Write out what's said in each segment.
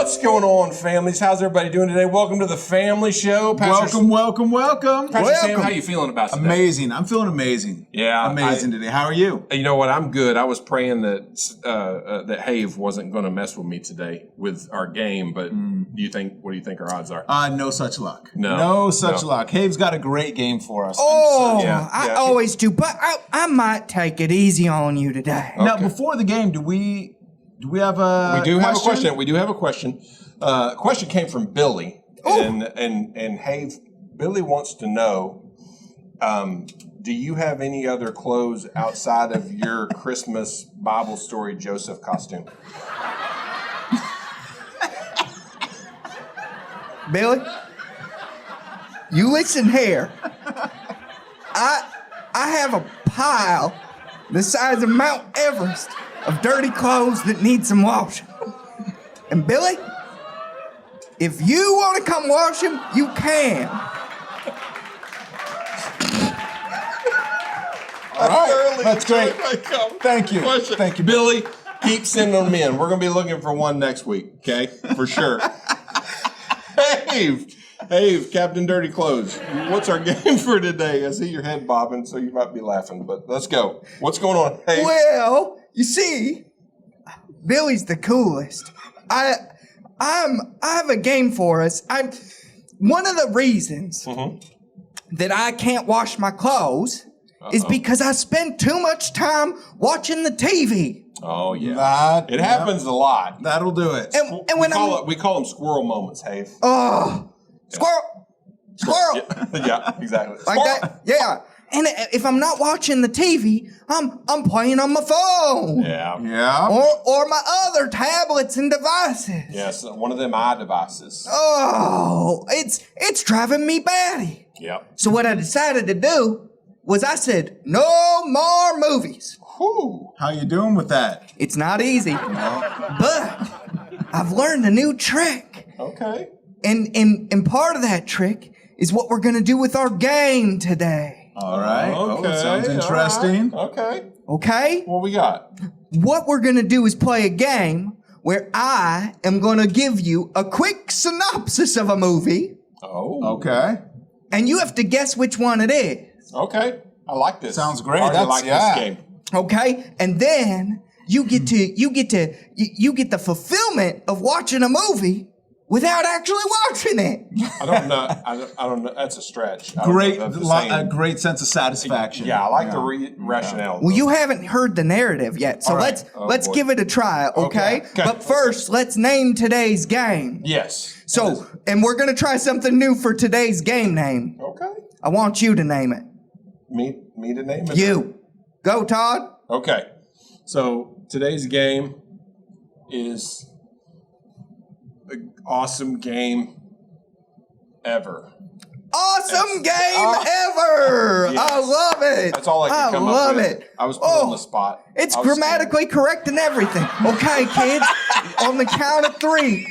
What's going on, families? How's everybody doing today? Welcome to the Family Show. Welcome. Pastor Sam, how are you feeling about today? Amazing. I'm feeling amazing. Yeah. Amazing today. How are you? You know what? I'm good. I was praying that that Have wasn't going to mess with me today with our game, but what do you think our odds are? No such luck. No such luck. Have's got a great game for us. I always do, but I might take it easy on you today. Now, before the game, do we have a We do have a question. We do have a question. Question came from Billy, and Have. Billy wants to know, do you have any other clothes outside of your Christmas Bible story Joseph costume? Billy, you listen here. I have a pile the size of Mount Everest of dirty clothes that need some washing. And Billy, if you want to come wash them, you can. All right, that's great. Thank you. Thank you, Billy. Keep sending them in. We're going to be looking for one next week, okay? For sure. Have, Captain Dirty Clothes. What's our game for today? I see your head bobbing, so you might be laughing, but let's go. What's going on, Have? Well, you see, Billy's the coolest. I have a game for us. One of the reasons that I can't wash my clothes is because I spend too much time watching the TV. Oh yeah, it happens a lot. That'll do it. And when we call them squirrel moments, Have. Oh, squirrel. Yeah, exactly. Like that, yeah. And if I'm not watching the TV, I'm playing on my phone. Yeah. Or my other tablets and devices. Yes, one of them iDevices. Oh, it's driving me batty. Yep. So what I decided to do was I said, no more movies. Whew. How you doing with that? It's not easy, but I've learned a new trick. Okay. And part of that trick is what we're going to do with our game today. All right. Okay. Sounds interesting. Right. Okay? What we got? What we're going to do is play a game where I am going to give you a quick synopsis of a movie. Oh. Okay. And you have to guess which one it is. Okay. I like this. Sounds great. I like this game. Okay? And then you get the fulfillment of watching a movie without actually watching it. I don't know. That's a stretch. A great sense of satisfaction. Yeah, I like the rationale. Well, you haven't heard the narrative yet, so right. let's give it a try, okay? But first, let's name today's game. Yes. So, and we're gonna try something new for today's game name. Okay. I want you to name it. Me to name it? You. Go, Todd. Okay. So today's game is the awesome game ever. Awesome game ever! Yes. I love it. That's all I could come up with. I love it. I was put on the spot. It's grammatically correct and everything. Okay, kids. On the count of 3,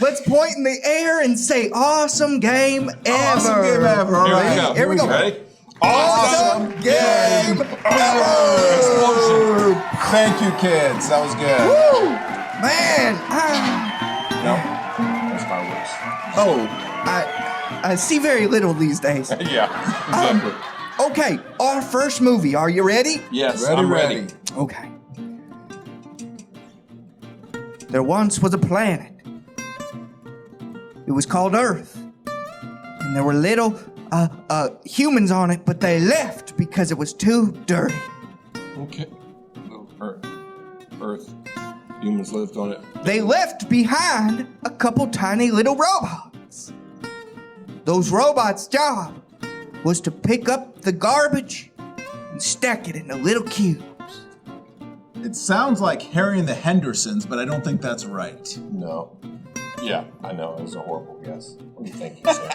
let's point in the air and say "awesome game ever." Awesome game ever. All right. Here we go. Ready? Awesome game ever. Explosion. Thank you, kids. That was good. Woo! Man, No, that's fireworks. I see very little these days. Yeah, exactly. Okay, our first movie. Are you ready? Yes, I'm ready. Okay. There once was a planet. It was called Earth. And there were little humans on it, but they left because it was too dirty. Okay. Earth. Humans lived on it. They left behind a couple tiny little robots. Those robots' job was to pick up the garbage and stack it into little cubes. It sounds like Harry and the Hendersons, but I don't think that's right. No. Yeah, I know. It was a horrible guess. What do you think you said?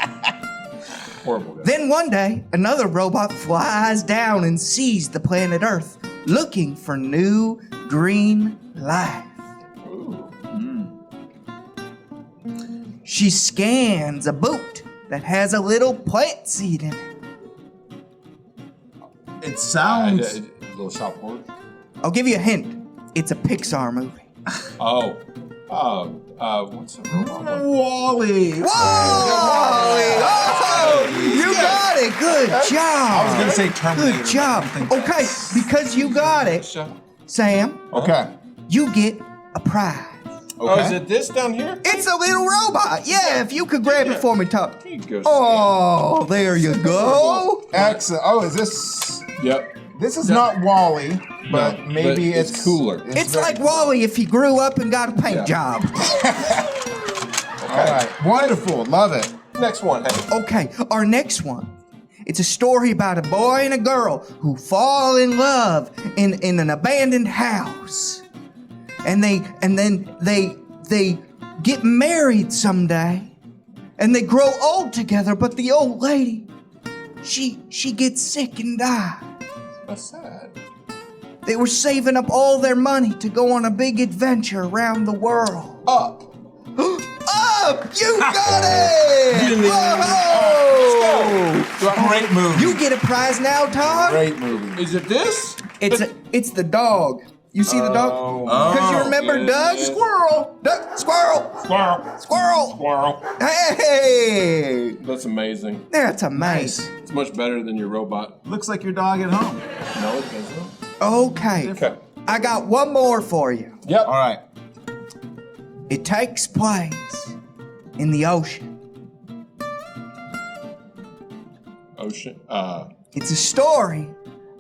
Horrible guess. Then one day, another robot flies down and sees the planet Earth, looking for new green life. Ooh. She scans a boot that has a little plant seed in it. It sounds... A little shop board. I'll give you a hint. It's a Pixar movie. Oh. What's the robot one? Wally. Whoa! Oh, you got it. Good job. I was gonna say Terminator. Good job. but I don't think Okay, that's- because you got it, Shut up. Sam, Okay. you get a prize. Oh, is Okay. it this down here? It's a little robot. Yeah, if you could grab it for me, Tom. Here you go, Oh, there you go. Excellent. Oh, is this? Sam. Yep. This is not Wally, but No, maybe but it's cooler. It's very like Wally if he grew up and got a paint job. All right. Wonderful. Love it. Next one. Hey. Okay, our next one. It's a story about a boy and a girl who fall in love in an abandoned house. And then they get married someday. And they grow old together, but the old lady, she gets sick and dies. That's sad. They were saving up all their money to go on a big adventure around the world. Up. Up! You got it! Whoa! Great movie. You get a prize now, Todd. Great movie. Is it this? It's the dog. You see the dog? Oh, Because you remember yeah, Doug? yeah. Squirrel! Doug, squirrel! Squirrel. Squirrel! Squirrel. Hey! That's amazing. That's amazing. It's much better than your robot. Looks like your dog at home. No, it doesn't. Okay. Okay. I got one more for you. Yep. All right. It takes place in the ocean. Ocean. It's a story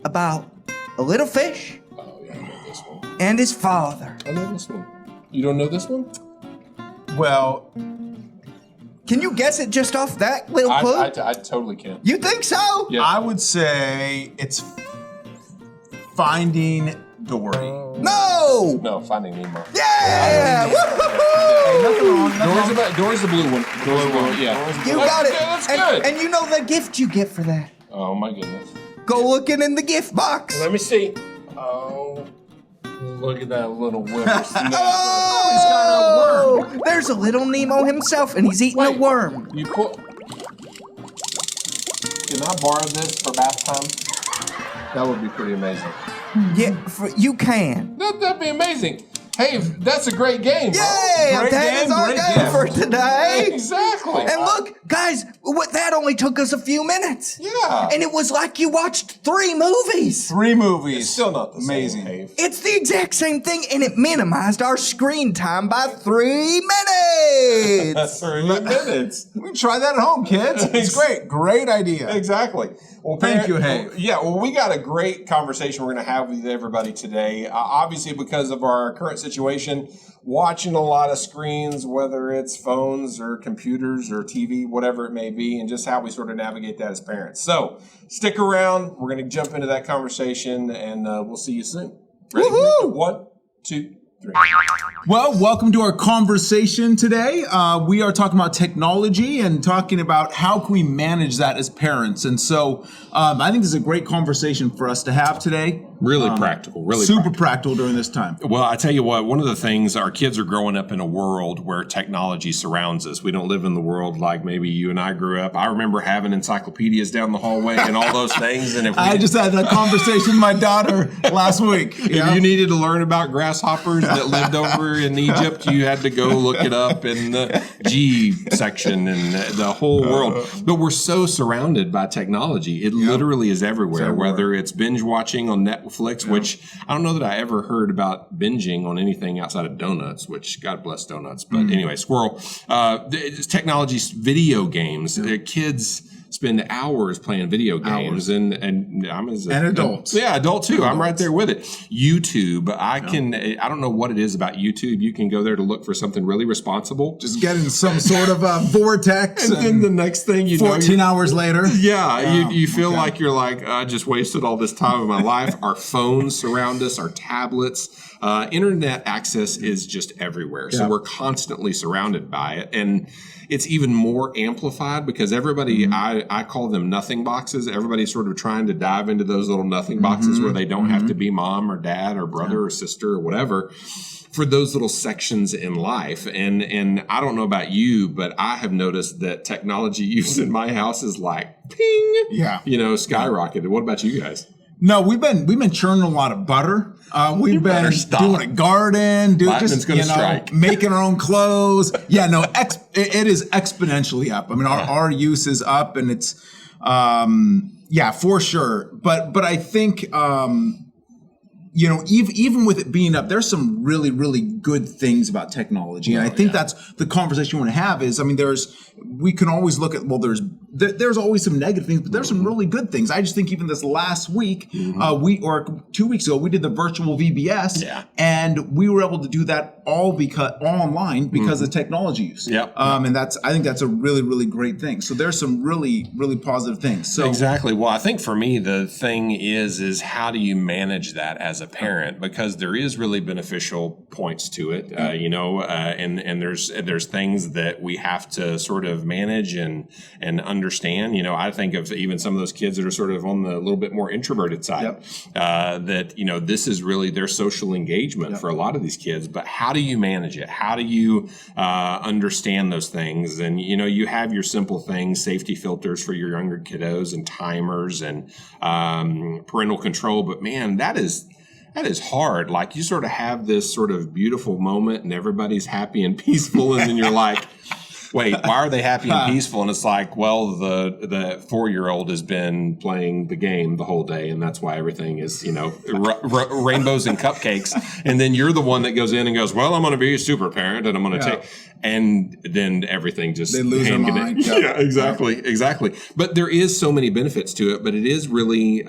about a little fish Oh, yeah, I know this one. and his father. I know this one. You don't know this one? Well, Can you guess it just off that little clue? I totally can. You think so? Yeah. I would say it's Finding Dory. No! No, Finding Nemo. Yeah! Hey, Woo-hoo-hoo! nothing wrong. Dory's the blue one. Dory's the blue one. Yeah. You That's got it. good, That's and, good. and you know the gift you get for that. Oh my goodness. Go looking in the gift box. Let me see. Oh, look at that little whippersnapper. Oh! There's a little Nemo himself, and he's eating a Wait. worm. You put. Can I borrow this for bath time? That would be pretty amazing. Yeah, you can. That'd be amazing. Hey, that's a great game, bro. Yeah, Great that game, is our great game gift. for today. Exactly. And look, guys, that only took us a few minutes. Yeah. And it was like you watched 3 movies. 3 movies. It's still not the Amazing. same. Dave. It's the exact same thing, and it minimized our screen time by 3 minutes. That's 30 minutes. We can try that at home, kids. It's great. Great idea. Exactly. Well, Thank you, Have. Yeah, well, we got a great conversation we're going to have with everybody today. Obviously, because of our current situation, watching a lot of screens, whether it's phones or computers or TV, whatever it may be, and just how we sort of navigate that as parents. So stick around. We're going to jump into that conversation, and we'll see you soon. Ready? Woohoo! 1, 2, 3. Well, welcome to our conversation today. We are talking about technology and talking about how can we manage that as parents. And so I think this is a great conversation for us to have today. Really practical, really Super practical during this time. Well, I tell you what, one of the things, our kids are growing up in a world where technology surrounds us. We don't live in the world like maybe you and I grew up. I remember having encyclopedias down the hallway and all those things. And if I just had that conversation with my daughter last week. if you needed to learn about grasshoppers that lived over in Egypt, you had to go look it up in the G section and the whole world. But we're so surrounded by technology. It literally is everywhere, whether it's binge watching on Netflix, which I don't know that I ever heard about binging on anything outside of donuts, which God bless donuts. But anyway, squirrel. It's technology, video games. Kids spend hours playing video games, and I'm as And adults. Yeah, adult too. I'm right there with it. YouTube. I don't know what it is about YouTube. You can go there to look for something really responsible. Just getting some sort of a vortex. And then the next thing you know, 14 hours later. yeah, you feel like you're like, I just wasted all this time of my life. Our phones surround us, our tablets. Internet access is just everywhere. So we're constantly surrounded by it. And it's even more amplified because everybody, I call them nothing boxes. Everybody's sort of trying to dive into those little nothing boxes where they don't have to be mom or dad or brother or sister or whatever for those little sections in life. And I don't know about you, but I have noticed that technology use in my house is like ping, Yeah. skyrocketed. What about you guys? No, we've been churning a lot of butter. We've been better stop. doing a garden, Lightman's gonna strike. making our own clothes. Yeah, no, it is exponentially up. I mean, our use is up, and it's yeah, for sure. But I think even with it being up, there's some really, really good things about technology. And I think that's the conversation we want to have is, I mean, we can always look at, well, there's always some negative things, but there's some really good things. I just think even this last week, or 2 weeks ago, we did the virtual VBS, and we were able to do that all online because of technology use. And I think that's a really, really great thing. So there's some really, really positive things. So exactly. Well, I think for me, the thing is how do you manage that as a parent? Because there is really beneficial points to it, and there's things that we have to sort of manage and understand. I think of even some of those kids that are sort of on the little bit more introverted side, that this is really their social engagement for a lot of these kids. But how do you manage it? How do you understand those things? And you have your simple things, safety filters for your younger kiddos, and timers, and parental control. But man, that is hard. Like, you sort of have this sort of beautiful moment and everybody's happy and peaceful, and then you're like, wait, why are they happy and peaceful? And it's like, well, the 4-year-old has been playing the game the whole day, and that's why everything is, rainbows and cupcakes. And then you're the one that goes in and goes, well, I'm going to be a super parent, and I'm going to take, and then everything just they lose their mind. Yeah, exactly. But there is so many benefits to it. But it is really,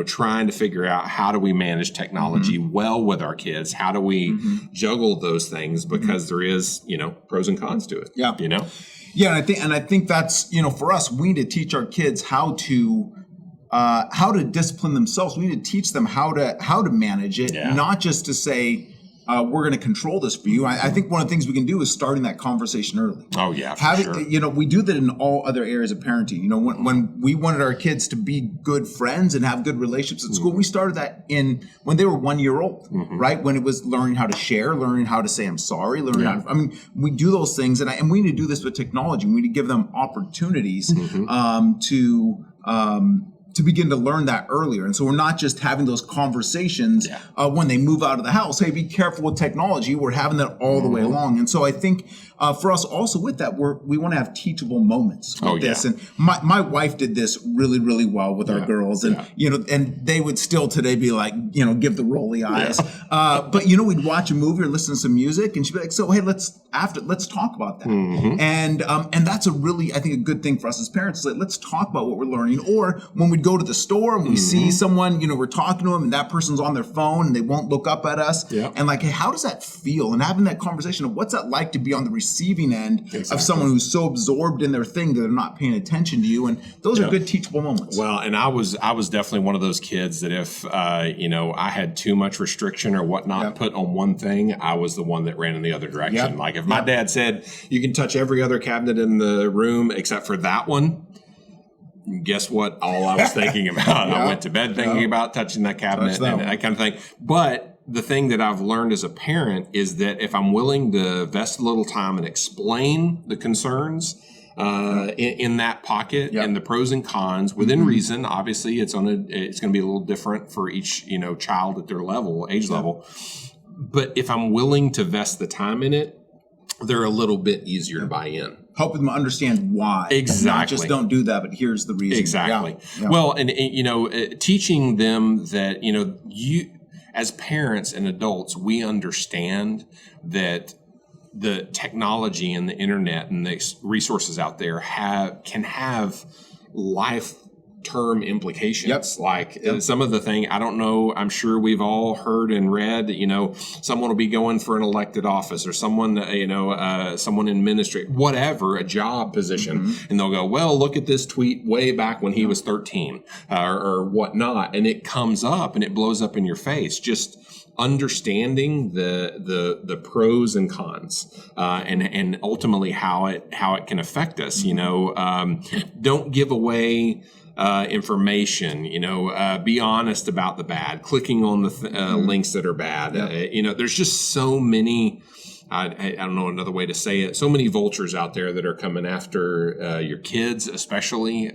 trying to figure out how do we manage technology well with our kids? How do we juggle those things? Because there is, pros and cons to it. Yeah. Yeah, and I think that's, for us, we need to teach our kids how to discipline themselves. We need to teach them how to manage it, not just to say, we're going to control this for you. I think one of the things we can do is starting that conversation early. Oh yeah, for sure. We do that in all other areas of parenting. When we wanted our kids to be good friends and have good relationships at school, we started that when they were 1 year old, right? When it was learning how to share, learning how to say I'm sorry, we do those things, and we need to do this with technology. We need to give them opportunities to begin to learn that earlier. And so we're not just having those conversations when they move out of the house. Hey, be careful with technology. We're having that all the way along. And so I think for us also with that, we want to have teachable moments with this. And my wife did this really, really well with our girls. And, and they would still today be like, give the rolly eyes. But, we'd watch a movie or listen to some music, and she'd be like, so, hey, let's talk about that. And that's a really, I think, a good thing for us as parents. Is like, let's talk about what we're learning. Or when we'd go to the store and we see someone, we're talking to them and that person's on their phone and they won't look up at us. And like, hey, how does that feel? And having that conversation of what's that like to be on the receiving end of someone who's so absorbed in their thing that they're not paying attention to you. And those are good teachable moments. Well, and I was definitely one of those kids that if, I had too much restriction or whatnot put on one thing, I was the one that ran in the other direction. Like if my dad said, you can touch every other cabinet in the room except for that one, guess what? All I was thinking about. I went to bed thinking about touching that cabinet and that kind of thing. But the thing that I've learned as a parent is that if I'm willing to invest a little time and explain the concerns in that pocket and the pros and cons within reason, obviously it's going to be a little different for each child at their age level. But if I'm willing to invest the time in it, they're a little bit easier to buy in. Help them understand why. Exactly. Not just don't do that, but here's the reason. Exactly. Well, and teaching them that, you as parents and adults, we understand that the technology and the internet and the resources out there can have life-term implications. Like some of the thing, I don't know, I'm sure we've all heard and read that, someone will be going for an elected office or someone, someone in ministry, whatever, a job position. And they'll go, well, look at this tweet way back when he was 13 or whatnot. And it comes up and it blows up in your face. Just understanding the pros and cons and ultimately how it can affect us. Don't give away information, be honest about the bad, clicking on the links that are bad. There's just so many I don't know another way to say it. So many vultures out there that are coming after your kids, especially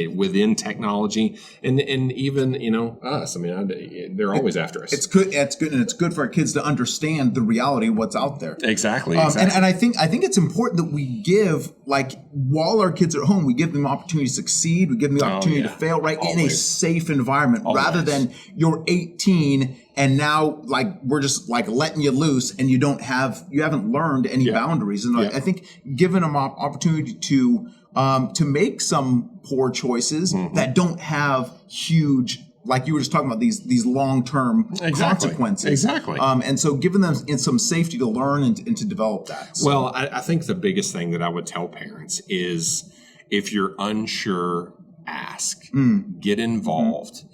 within technology, and even us. I mean, they're always after us. It's good, and it's good for our kids to understand the reality of what's out there. Exactly. And I think it's important that we give, like, while our kids are at home, we give them the opportunity to succeed, we give them the opportunity to fail, right, in a safe environment, rather than you're 18 and now, like, we're just like letting you loose and you haven't learned any boundaries. And I think giving them opportunity to make some poor choices that don't have huge, like you were just talking about, these long-term consequences. Exactly. And so giving them some safety to learn and to develop that. So. Well, I think the biggest thing that I would tell parents is, if you're unsure, ask, get involved.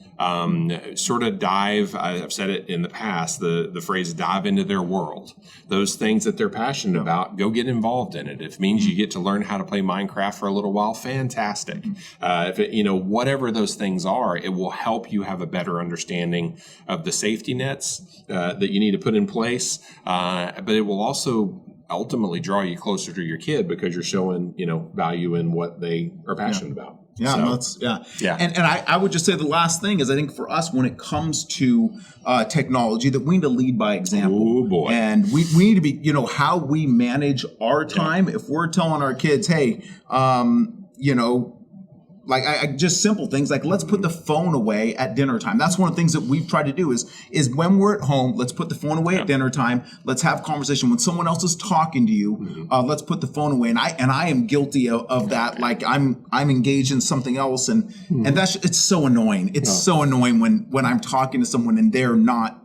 Sort of dive, I've said it in the past, the phrase dive into their world. Those things that they're passionate about, go get involved in it. If it means you get to learn how to play Minecraft for a little while, fantastic. If it, whatever those things are, it will help you have a better understanding of the safety nets that you need to put in place. But it will also ultimately draw you closer to your kid, because you're showing, value in what they are passionate about. Yeah, Yeah. And I would just say the last thing is, I think for us, when it comes to technology, that we need to lead by example. Oh boy. And we need to be, how we manage our time. If we're telling our kids, hey, like I just simple things like, let's put the phone away at dinner time. That's one of the things that we've tried to do is when we're at home, let's put the phone away at dinner time. Let's have conversation when someone else is talking to you. Let's put the phone away. And I am guilty of that. Like I'm engaged in something else, and it's so annoying. It's so annoying when I'm talking to someone and they're not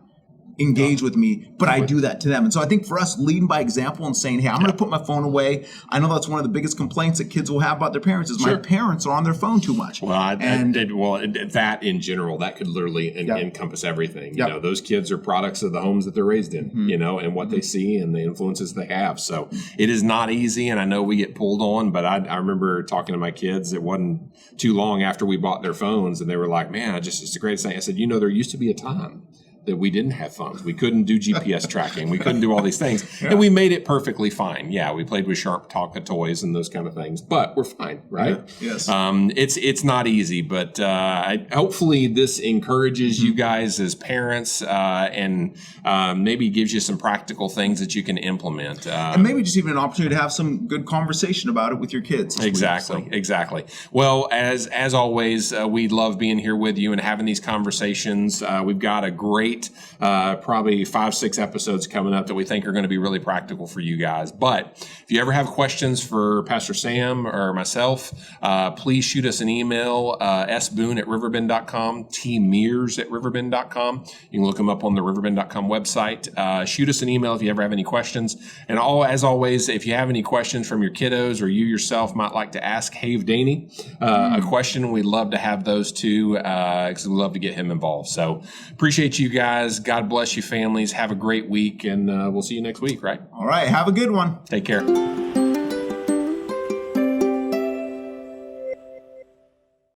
engage with me, but I do that to them. And so I think for us, leading by example and saying, hey, I'm going to put my phone away. I know that's one of the biggest complaints that kids will have about their parents is my parents are on their phone too much. Well, that in general, that could literally encompass everything. You know, those kids are products of the homes that they're raised in, and what they see and the influences they have. So it is not easy. And I know we get pulled on, but I remember talking to my kids. It wasn't too long after we bought their phones, and they were like, man, it's the greatest thing. I said, there used to be a time that we didn't have phones. We couldn't do GPS tracking. We couldn't do all these things. And we made it perfectly fine. Yeah, we played with Sharp Tonka toys and those kind of things, but we're fine, right? Yeah. Yes. It's not easy, but hopefully this encourages you guys as parents and maybe gives you some practical things that you can implement. And maybe just even an opportunity to have some good conversation about it with your kids. Exactly. Well, as always, we love being here with you and having these conversations. We've got a great probably 5-6 episodes coming up that we think are going to be really practical for you guys. But if you ever have questions for Pastor Sam or myself, please shoot us an email, sboone@riverbend.com, tmears@riverbend.com. You can look them up on the riverbend.com website. Shoot us an email if you ever have any questions. And as always, if you have any questions from your kiddos or you yourself might like to ask Have Daney a question, we'd love to have those too, because we'd love to get him involved. So appreciate you guys. God bless you, families. Have a great week, and we'll see you next week, right? All right. Have a good one. Take care.